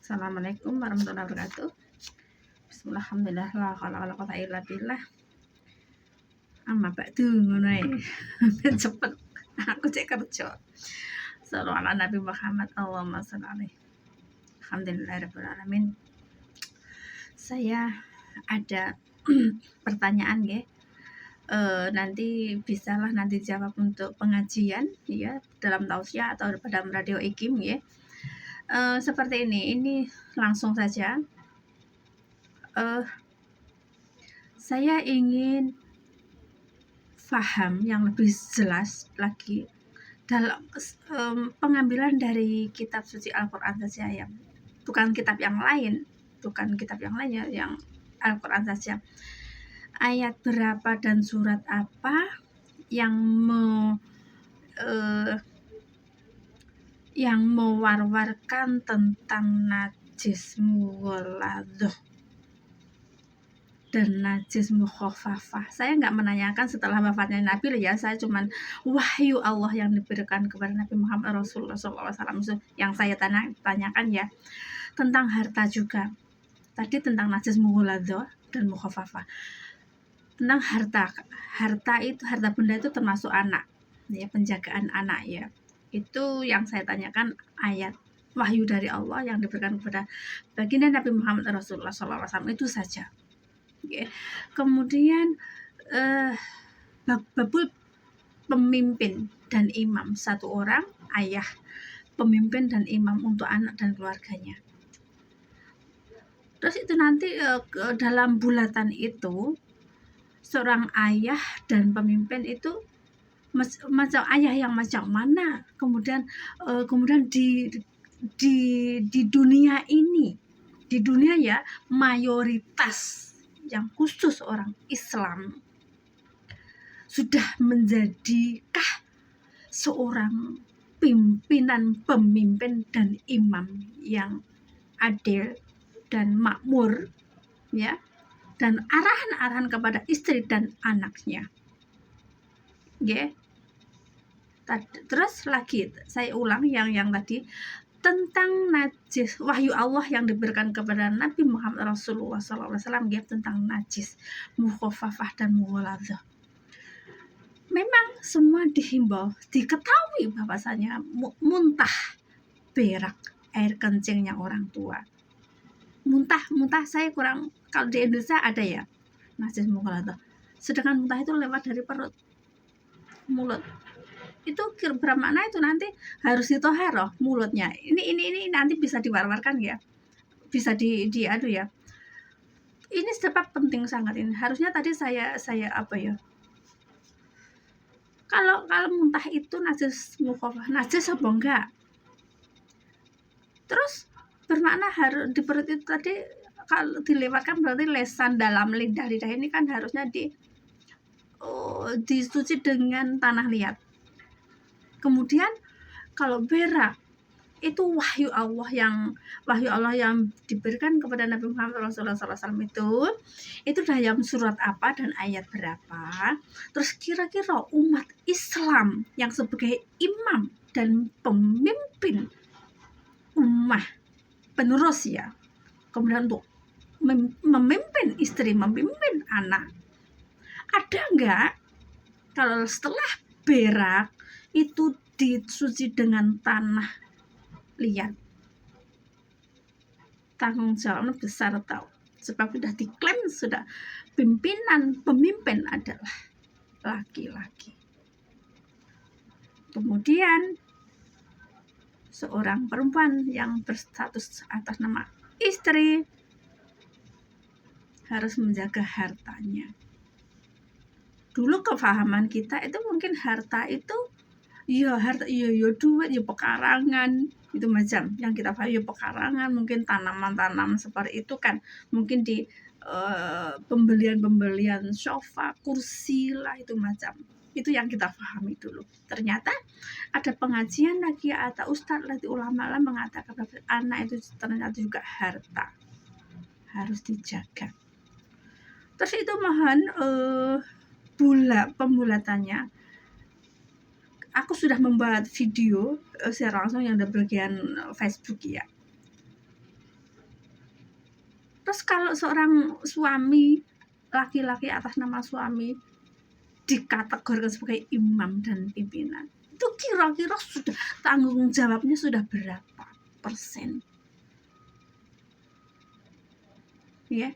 Assalamualaikum warahmatullahi wabarakatuh. Bismillah, alhamdulillah, la haula wala quwwata illa billah. Amma ba'du ngono ae. Ben cepet. Aku cek kerja. Sallu ala Nabi Muhammad, Allahumma shalli alaihi. Alhamdulillahirabbil alamin. Saya ada pertanyaan nggih. Nanti bisalah nanti jawab untuk pengajian ya dalam tausiah atau pada radio IKIM ya. Seperti ini langsung saja. Saya ingin paham yang lebih jelas lagi dalam pengambilan dari kitab suci Al-Quran saja ya, bukan kitab yang lain ya, yang Al-Quran saja. Ayat berapa dan surat apa yang mewar-warkan tentang najis mughaladah dan najis mukhafafah. Saya nggak menanyakan setelah wafatnya Nabi ya, saya cuman wahyu Allah yang diberikan kepada Nabi Muhammad Rasulullah SAW yang saya tanyakan ya, tentang harta juga. Tadi tentang najis mughaladah dan mukhafafah. Tentang harta itu, harta benda itu termasuk anak ya, penjagaan anak ya. Itu yang saya tanyakan, ayat wahyu dari Allah yang diberikan kepada baginda Nabi Muhammad Rasulullah SAW itu saja. Okay. Kemudian babul pemimpin dan imam, satu orang ayah pemimpin dan imam untuk anak dan keluarganya. Terus itu nanti dalam bulatan itu seorang ayah dan pemimpin itu macam ayah yang macam mana, kemudian di dunia ini, di dunia ya, mayoritas yang khusus orang Islam sudah menjadikah seorang pemimpin dan imam yang adil dan makmur ya, dan arahan-arahan kepada istri dan anaknya. Okay. Terus lagi saya ulang yang tadi tentang najis, wahyu Allah yang diberikan kepada Nabi Muhammad Rasulullah SAW ya, tentang najis mukhafafah dan mughaladah. Memang semua dihimbau, diketahui bahwasanya muntah berak, air kencingnya orang tua. Muntah saya kurang, kalau di Indonesia ada ya najis mughaladah. Sedangkan muntah itu lewat dari perut, mulut. Itu bermakna itu nanti harus ditoharoh mulutnya. Ini nanti bisa diwar-warkan ya, bisa diadu ya. Ini sebab penting sangat ini. Harusnya tadi saya apa ya? Kalau muntah itu najis mukhafafah, najis apa enggak? Terus bermakna harus di perut itu tadi, kalau dilewatkan berarti lesan dalam lidah ini kan harusnya dicuci dengan tanah liat. Kemudian kalau berak itu wahyu Allah yang diberikan kepada Nabi Muhammad SAW itu dalam surat apa dan ayat berapa. Terus kira-kira umat Islam yang sebagai imam dan pemimpin ummah penerus ya, kemudian untuk memimpin istri, memimpin anak, ada enggak kalau setelah berak itu dicuci dengan tanah liat? Tanggung jawabnya besar tahu, sebab sudah diklaim, sudah pemimpin adalah laki-laki. Kemudian seorang perempuan yang berstatus atas nama istri harus menjaga hartanya. Dulu kefahaman kita itu mungkin harta itu ya duit, ya pekarangan, itu macam yang kita paham, ya pekarangan, mungkin tanaman seperti itu kan, mungkin di pembelian sofa, kursi lah, itu macam itu yang kita pahami dulu. Ternyata ada pengajian lagi atau ustadz lagi, ulama lah mengatakan bahwa anak itu ternyata juga harta, harus dijaga. Terus itu mohon pembulatannya. Aku sudah membuat video secara langsung yang ada bagian Facebook ya. Terus kalau seorang suami laki-laki atas nama suami dikategorikan sebagai imam dan pimpinan, itu kira-kira sudah tanggung jawabnya sudah berapa persen? Ya,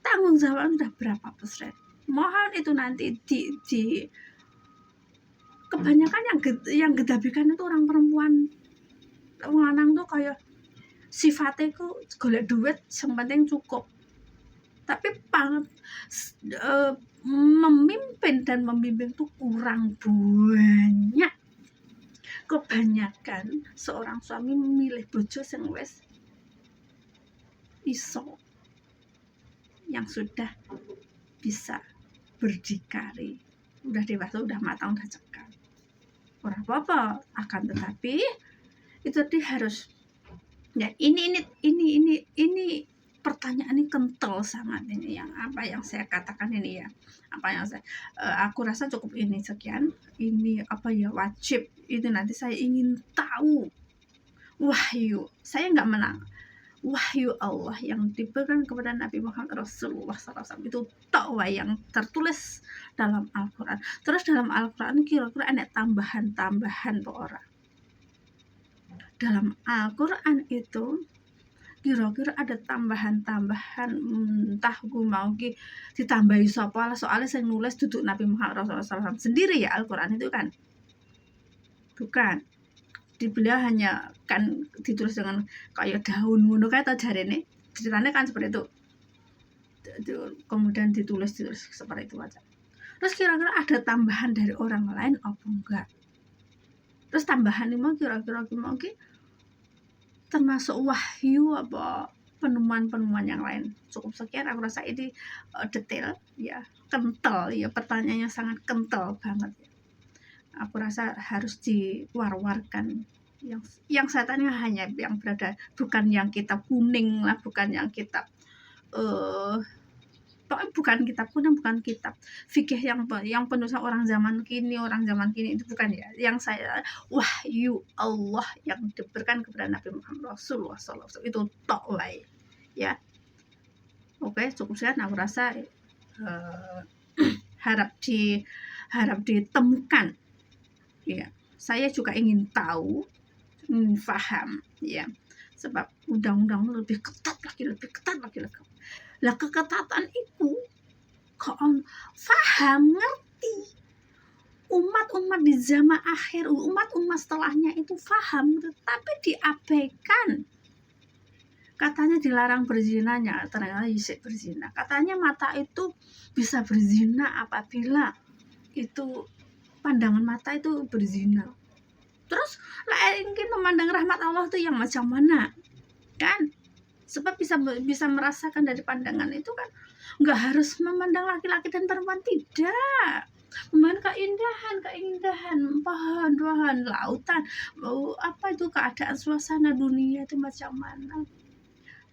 tanggung jawab sudah berapa persen? Mohon itu nanti di kebanyakan yang gedabikan itu orang perempuan. Wong lanang tuh kayak sifatnya ku golek duit yang penting cukup. Tapi memimpin dan membimbing tuh kurang banyak. Kebanyakan seorang suami memilih bojo sing wis iso, yang sudah bisa berdikari, udah dewasa, udah matang, udah cekal. Ora apa-apa, akan tetapi itu tadi harus ya ini pertanyaan ini kental sangat ini, yang apa yang saya katakan ini ya, apa yang saya aku rasa cukup ini sekian, ini apa ya, wajib itu nanti saya ingin tahu wahyu, saya nggak menang, wahyu Allah yang diberikan kepada Nabi Muhammad Rasulullah SAW itu tok yang tertulis dalam Al-Quran. Terus dalam Al-Quran kira-kira ada tambahan-tambahan tuh orang. Dalam Al-Quran itu kira-kira ada tambahan-tambahan, entah gue mau ditambahi sapa, soalnya saya nulis duduk Nabi Muhammad Rasulullah SAW sendiri ya, Al-Quran itu kan bukan beliau hanya kan ditulis dengan kayak daun ngono kayak jarene ceritanya kan seperti itu, kemudian ditulis seperti itu aja. Terus kira-kira ada tambahan dari orang lain apa enggak? Terus tambahan ini mau kira-kira termasuk wahyu apa penemuan yang lain. Cukup sekian, aku rasa ini detail ya, kental ya, pertanyaannya sangat kental banget ya. Aku rasa harus diwar-warkan. Yang saya tanya hanya yang berada, bukan yang kitab kuning lah, bukan yang kitab bukan kitab kuning, bukan kitab fikih yang penulis orang zaman kini itu bukan ya. Yang saya wahyu Allah yang diberikan kepada Nabi Muhammad Rasulullah SAW itu tok wae ya. Oke, cukup sekian, aku rasa harap ditemukan ya. Saya juga ingin tahu, paham ya, sebab undang-undang lebih ketat lagi. Lah keketatan itu kok paham, ngerti, umat di zaman akhir, umat setelahnya itu paham, tetapi diabaikan. Katanya dilarang berzinanya, ternyata isik berzina. Katanya mata itu bisa berzina apabila itu pandangan mata itu berzina. Terus lah ingin memandang rahmat Allah itu yang macam mana kan? Sebab bisa merasakan dari pandangan itu kan, nggak harus memandang laki-laki dan perempuan, tidak, memandang keindahan pohon, lautan, apa itu keadaan suasana dunia itu macam mana,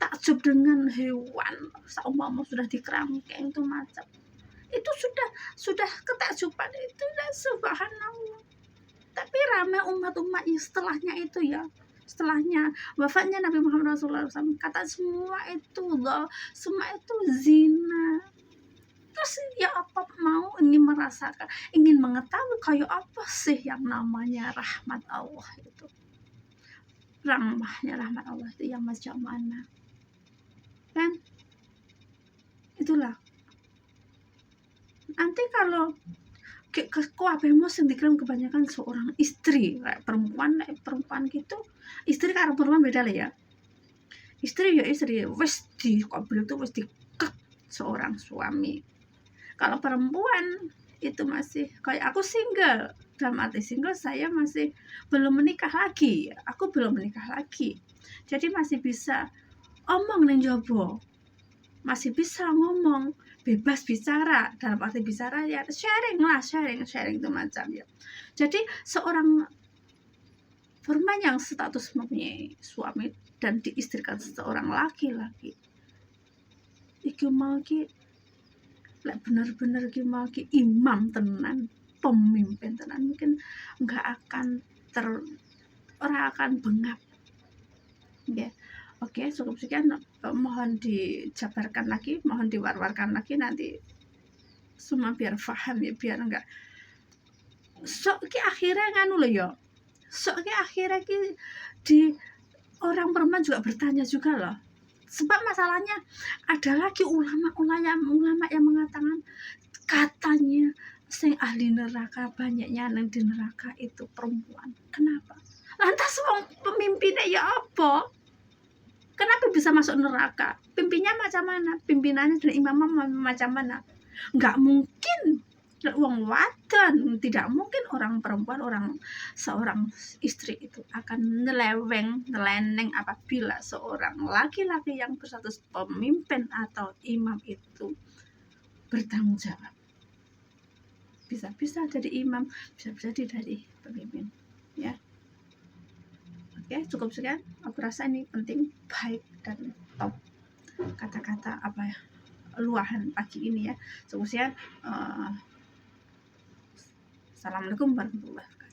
takjub dengan hewan seumpama sudah dikerangkeng itu macam itu sudah ketakjuban itu, dan subhanallah. Tapi ramai umat setelahnya itu ya, setelahnya wafatnya Nabi Muhammad SAW, kata semua itu zina. Terus ya apa mau ingin merasakan, ingin mengetahui kayak apa sih yang namanya rahmat Allah itu, rahmat Allah itu yang macam mana kan? Itulah nanti kalau kuabemo sendirian kebanyakan seorang istri kayak perempuan gitu, istri karo perempuan beda lah ya. Istri wis di kabel itu wis dikek seorang suami. Kalau perempuan itu masih kayak aku single, dalam arti single saya masih belum menikah lagi, jadi masih bisa omong ning jowo, masih bisa ngomong, bebas bicara, dalam arti bicara ya sharing itu macam ya. Jadi seorang perempuan yang status mempunyai suami dan diistrikan seorang laki-laki, iki mau bener-bener mau imam tenan, pemimpin tenan, mungkin nggak akan orang akan bengap ya. Oke, cukup sekian, mohon dijabarkan lagi, mohon diwar-warkan lagi nanti semua biar paham ya, biar enggak sok ki akhirnya nganu loh ya. Sok ki akhirnya ki di orang perempuan juga bertanya juga loh. Sebab masalahnya ada lagi ulama yang mengatakan katanya sing ahli neraka banyaknya yang di neraka itu perempuan. Kenapa? Lantas wong pemimpinnya ya apa? Kenapa bisa masuk neraka? Pimpinnya macam mana? Pimpinannya dan imamnya macam mana? Nggak mungkin wong wadon, tidak mungkin orang perempuan, seorang istri itu akan neleneng apabila seorang laki-laki yang berstatus pemimpin atau imam itu bertanggung jawab. Bisa-bisa jadi imam, bisa-bisa jadi pemimpin, ya. Oke, cukup sekian. Aku rasa ini penting, baik dan top kata-kata apa ya, luahan pagi ini ya. Cukup sekian. Assalamualaikum warahmatullahi wabarakatuh.